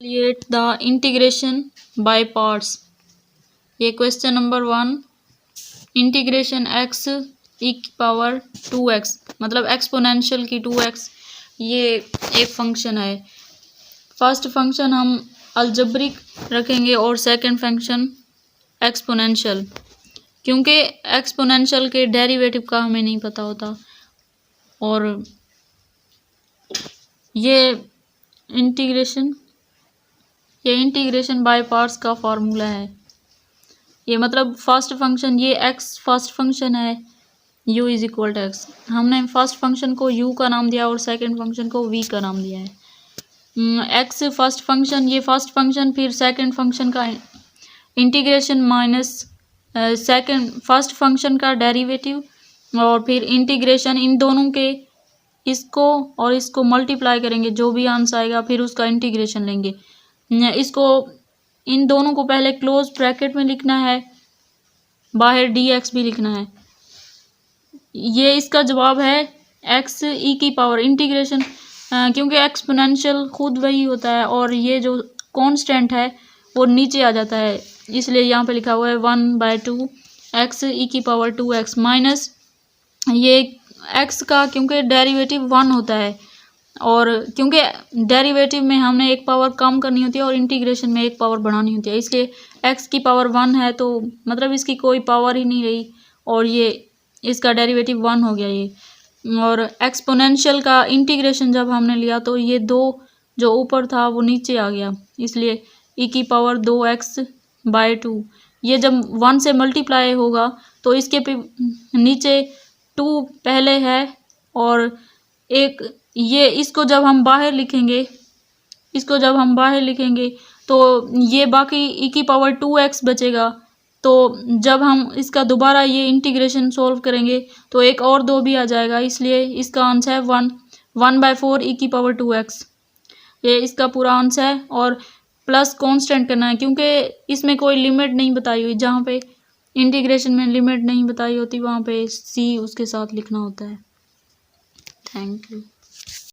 Calculate the integration by parts. ये question number 1, integration x e की power 2x मतलब exponential की 2x, ये एक फंक्शन है। फर्स्ट फंक्शन हम अलजेब्रिक रखेंगे और सेकंड फंक्शन एक्सपोनेंशियल, क्योंकि एक्सपोनेंशियल के डेरिवेटिव का हमें नहीं पता होता। और ये इंटीग्रेशन बाय पार्ट्स का फॉर्मूला है। ये मतलब फर्स्ट फंक्शन, ये एक्स फर्स्ट फंक्शन है, u is equal to x. हमने फर्स्ट फंक्शन को u का नाम दिया और सेकंड फंक्शन को v का नाम दिया है। एक्स फर्स्ट फंक्शन, ये फर्स्ट फंक्शन, फिर सेकंड फंक्शन का integration minus second first function का डेरिवेटिव, और फिर इंटीग्रेशन इन दोनों के, इसको और इसको मल्टीप्लाई करेंगे, जो भी आंसर आएगा फिर उसका इंटीग्रेशन लेंगे। इसको इन दोनों को पहले क्लोज ब्रैकेट में लिखना है, बाहर dx भी लिखना है। ये इसका जवाब है x e की पावर इंटीग्रेशन, क्योंकि एक्सपोनेंशियल खुद वही होता है और ये जो कांस्टेंट है वो नीचे आ जाता है, इसलिए यहाँ पे लिखा हुआ है 1/2 x e की पावर 2x माइनस ये x का, क्योंकि डेरिवेटिव 1 होता है और क्योंकि डेरिवेटिव में हमने एक पावर कम करनी होती है और इंटीग्रेशन में एक पावर बढ़ानी होती है, इसलिए x की पावर 1 है तो मतलब इसकी कोई पावर ही नहीं रही और ये इसका डेरिवेटिव 1 हो गया ये। और एक्सपोनेंशियल का इंटीग्रेशन जब हमने लिया तो ये 2 जो ऊपर था वो नीचे आ गया, इसलिए e की पावर 2x/2, ये जब 1 से मल्टीप्लाई होगा तो इसके नीचे 2 पहले है और एक ये, इसको जब हम बाहर लिखेंगे तो ये बाकी e की पावर 2x बचेगा। तो जब हम इसका दोबारा ये इंटीग्रेशन सॉल्व करेंगे तो एक और 2 भी आ जाएगा, इसलिए इसका आंसर है 1/4 e की पावर 2x, ये इसका पूरा आंसर है। और प्लस कांस्टेंट करना है, क्योंकि इसमें कोई लिमिट नहीं बताई हुई, जहाँ पे इंटीग्रेशन में लिमिट नहीं बताई होती वहाँ पे c उसके साथ लिखना होता है। Thank you.